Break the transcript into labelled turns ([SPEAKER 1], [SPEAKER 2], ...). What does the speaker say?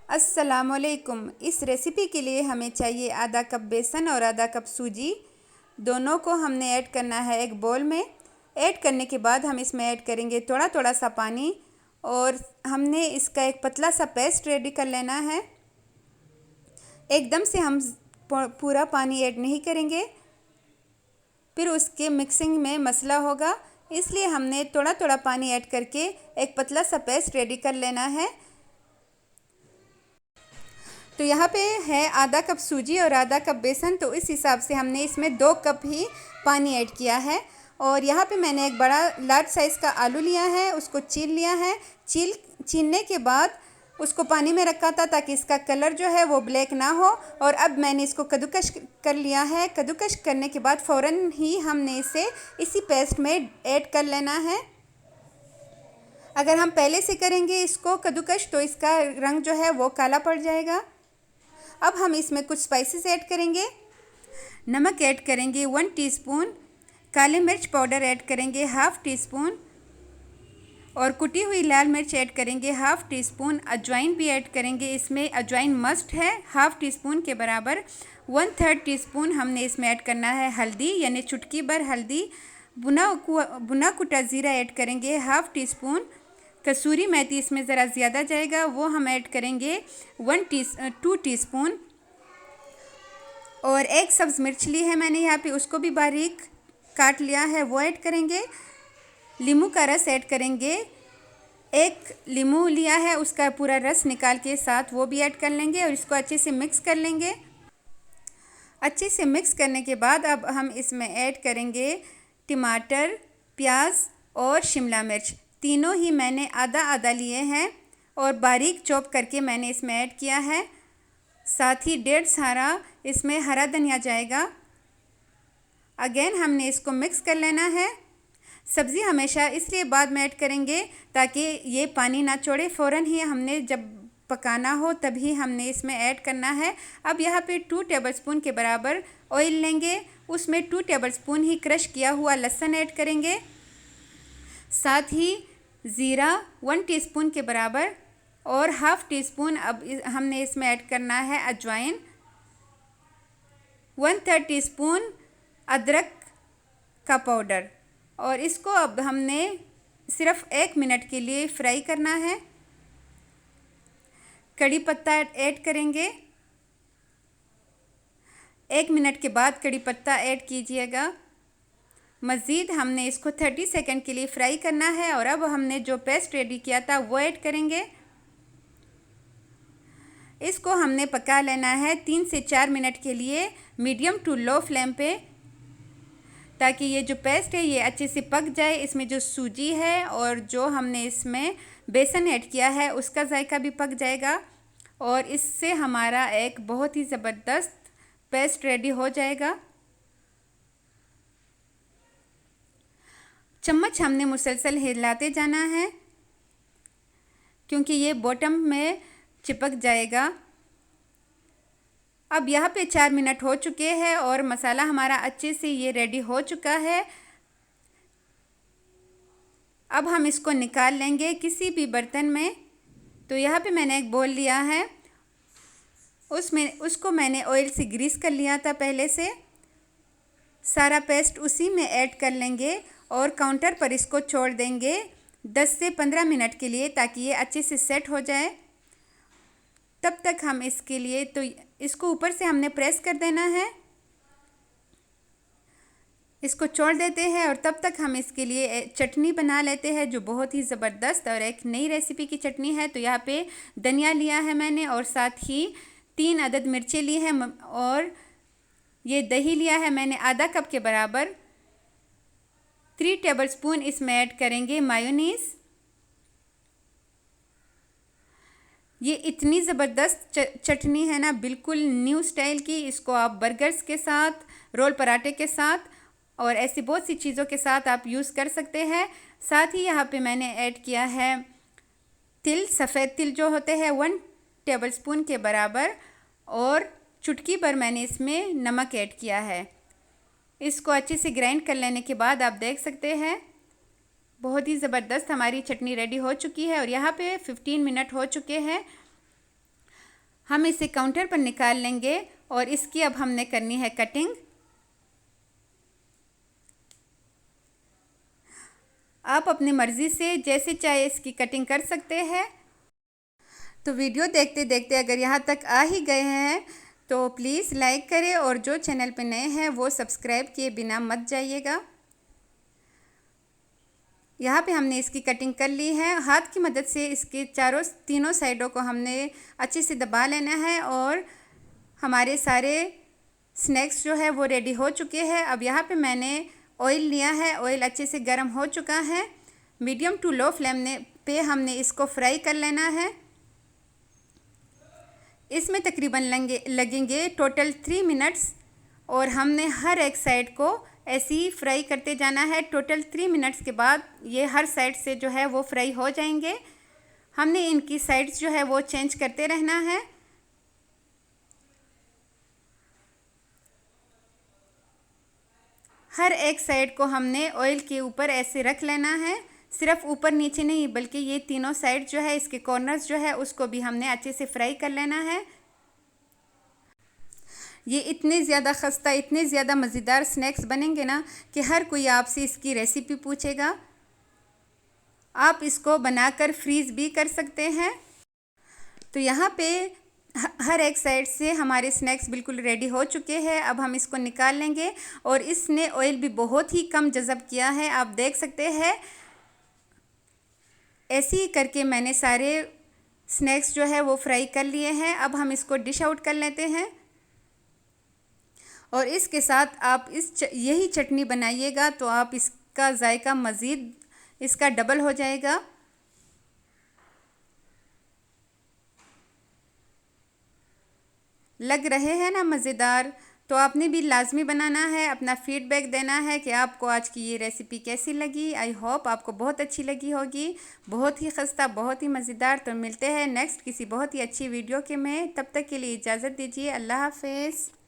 [SPEAKER 1] अस्सलामुअलैकुम। इस रेसिपी के लिए हमें चाहिए आधा कप बेसन और आधा कप सूजी। दोनों को हमने ऐड करना है एक बोल में। ऐड करने के बाद हम इसमें ऐड करेंगे थोड़ा थोड़ा सा पानी और हमने इसका एक पतला सा पेस्ट रेडी कर लेना है। एकदम से हम पूरा पानी ऐड नहीं करेंगे, फिर उसके मिक्सिंग में मसला होगा, इसलिए हमने थोड़ा थोड़ा पानी ऐड करके एक पतला सा पेस्ट रेडी कर लेना है। तो यहाँ पे है आधा कप सूजी और आधा कप बेसन, तो इस हिसाब से हमने इसमें 2 कप ही पानी ऐड किया है। और यहाँ पे मैंने एक बड़ा लार्ज साइज़ का आलू लिया है, उसको छील लिया है। छीलने के बाद उसको पानी में रखा था ताकि इसका कलर जो है वो ब्लैक ना हो। और अब मैंने इसको कद्दूकश कर लिया है। कद्दूकश करने के बाद फ़ौरन ही हमने इसे इसी पेस्ट में ऐड कर लेना है। अगर हम पहले से करेंगे इसको कद्दूकश तो इसका रंग जो है वो काला पड़ जाएगा। अब हम इसमें कुछ स्पाइसेस ऐड करेंगे। नमक ऐड करेंगे 1 टीस्पून, काली मिर्च पाउडर ऐड करेंगे 1/2 टीस्पून और कुटी हुई लाल मिर्च ऐड करेंगे 1/2 टीस्पून। अजवाइन भी ऐड करेंगे, इसमें अजवाइन मस्ट है 1/2 टीस्पून के बराबर। 1/3 टीस्पून हमने इसमें ऐड करना है हल्दी, यानी चुटकी भर हल्दी। बुना कुटा ज़ीरा ऐड करेंगे 1/2 टीस्पून। कसूरी मेथी इसमें ज़रा ज़्यादा जाएगा, वो हम ऐड करेंगे 2 टीस्पून। और एक सब्ज़ मिर्च ली है मैंने यहाँ पे, उसको भी बारीक काट लिया है, वो ऐड करेंगे। नींबू का रस ऐड करेंगे, 1 नींबू लिया है उसका पूरा रस निकाल के साथ वो भी ऐड कर लेंगे और इसको अच्छे से मिक्स कर लेंगे। अच्छे से मिक्स करने के बाद अब हम इसमें ऐड करेंगे टमाटर, प्याज और शिमला मिर्च। तीनों ही मैंने आधा आधा लिए हैं और बारीक चॉप करके मैंने इसमें ऐड किया है। साथ ही 1.5 सारा इसमें हरा धनिया जाएगा। अगेन हमने इसको मिक्स कर लेना है। सब्ज़ी हमेशा इसलिए बाद में ऐड करेंगे ताकि ये पानी ना छोड़े, फ़ौरन ही हमने जब पकाना हो तभी हमने इसमें ऐड करना है। अब यहाँ पे 2 टेबलस्पून के बराबर ऑयल लेंगे, उसमें 2 टेबलस्पून ही क्रश किया हुआ लहसुन ऐड करेंगे। साथ ही ज़ीरा 1 टीस्पून के बराबर और 1/2 टीस्पून अब हमने इसमें ऐड करना है अजवाइन। 1/3 टीस्पून अदरक का पाउडर और इसको अब हमने सिर्फ 1 मिनट के लिए फ्राई करना है। कड़ी पत्ता ऐड करेंगे, 1 मिनट के बाद कड़ी पत्ता ऐड कीजिएगा। मज़ीद हमने इसको 30 सेकंड के लिए फ्राई करना है और अब हमने जो पेस्ट रेडी किया था वो ऐड करेंगे। इसको हमने पका लेना है 3 से 4 मिनट के लिए मीडियम टू लो फ्लेम पे, ताकि ये जो पेस्ट है ये अच्छे से पक जाए। इसमें जो सूजी है और जो हमने इसमें बेसन ऐड किया है उसका जायका भी पक जाएगा और इससे हमारा एक बहुत ही ज़बरदस्त पेस्ट रेडी हो जाएगा। चम्मच हमने मुसलसल हिलाते जाना है क्योंकि ये बॉटम में चिपक जाएगा। अब यहाँ पे 4 मिनट हो चुके हैं और मसाला हमारा अच्छे से ये रेडी हो चुका है। अब हम इसको निकाल लेंगे किसी भी बर्तन में। तो यहाँ पे मैंने एक बोल लिया है, उसको मैंने ऑयल से ग्रीस कर लिया था पहले से। सारा पेस्ट उसी में ऐड कर लेंगे और काउंटर पर इसको छोड़ देंगे 10 से 15 मिनट के लिए ताकि ये अच्छे से सेट हो जाए। तब तक हम इसके लिए तो इसको ऊपर से हमने प्रेस कर देना है, इसको छोड़ देते हैं और तब तक हम इसके लिए चटनी बना लेते हैं जो बहुत ही ज़बरदस्त और एक नई रेसिपी की चटनी है। तो यहाँ पे धनिया लिया है मैंने और साथ ही 3 अदद मिर्चें ली हैं और ये दही लिया है मैंने आधा कप के बराबर। 3 टेबलस्पून इसमें ऐड करेंगे मायोनीज़। ये इतनी ज़बरदस्त चटनी है ना, बिल्कुल न्यू स्टाइल की। इसको आप बर्गर्स के साथ, रोल पराठे के साथ और ऐसी बहुत सी चीज़ों के साथ आप यूज़ कर सकते हैं। साथ ही यहाँ पे मैंने ऐड किया है तिल, सफ़ेद तिल जो होते हैं 1 टेबलस्पून के बराबर और चुटकी भर मैंने इसमें नमक ऐड किया है। इसको अच्छे से ग्राइंड कर लेने के बाद आप देख सकते हैं बहुत ही ज़बरदस्त हमारी चटनी रेडी हो चुकी है और यहाँ पे 15 मिनट हो चुके हैं। हम इसे काउंटर पर निकाल लेंगे और इसकी अब हमने करनी है कटिंग। आप अपनी मर्ज़ी से जैसे चाहे इसकी कटिंग कर सकते हैं। तो वीडियो देखते देखते अगर यहाँ तक आ ही गए हैं तो प्लीज़ लाइक करें और जो चैनल पे नए हैं वो सब्सक्राइब किए बिना मत जाइएगा। यहाँ पे हमने इसकी कटिंग कर ली है। हाथ की मदद से इसके तीनों साइडों को हमने अच्छे से दबा लेना है और हमारे सारे स्नैक्स जो है वो रेडी हो चुके हैं। अब यहाँ पे मैंने ऑयल लिया है, ऑयल अच्छे से गर्म हो चुका है। मीडियम टू लो फ्लेम पे हमने इसको फ्राई कर लेना है। इसमें तकरीबन लगेंगे टोटल 3 मिनट्स और हमने हर एक साइड को ऐसे ही फ्राई करते जाना है। टोटल 3 मिनट्स के बाद ये हर साइड से जो है वो फ्राई हो जाएंगे। हमने इनकी साइड्स जो है वो चेंज करते रहना है। हर एक साइड को हमने ऑयल के ऊपर ऐसे रख लेना है, सिर्फ ऊपर नीचे नहीं बल्कि ये तीनों साइड जो है इसके कॉर्नर्स जो है उसको भी हमने अच्छे से फ्राई कर लेना है। ये इतने ज़्यादा खस्ता, इतने ज़्यादा मज़ेदार स्नैक्स बनेंगे ना कि हर कोई आपसे इसकी रेसिपी पूछेगा। आप इसको बनाकर फ्रीज़ भी कर सकते हैं। तो यहाँ पे हर एक साइड से हमारे स्नैक्स बिल्कुल रेडी हो चुके हैं। अब हम इसको निकाल लेंगे और इसने ऑयल भी बहुत ही कम जज़ब किया है, आप देख सकते हैं। ऐसे ही करके मैंने सारे स्नैक्स जो है वो फ्राई कर लिए हैं। अब हम इसको डिश आउट कर लेते हैं और इसके साथ आप यही चटनी बनाइएगा तो आप इसका जायका मज़ीद इसका डबल हो जाएगा। लग रहे हैं ना मज़ेदार? तो आपने भी लाजमी बनाना है, अपना फीडबैक देना है कि आपको आज की ये रेसिपी कैसी लगी। आई होप आपको बहुत अच्छी लगी होगी। बहुत ही खस्ता, बहुत ही मज़ेदार। तो मिलते हैं नेक्स्ट किसी बहुत ही अच्छी वीडियो के में। तब तक के लिए इजाज़त दीजिए। अल्लाह हाफ़िज़।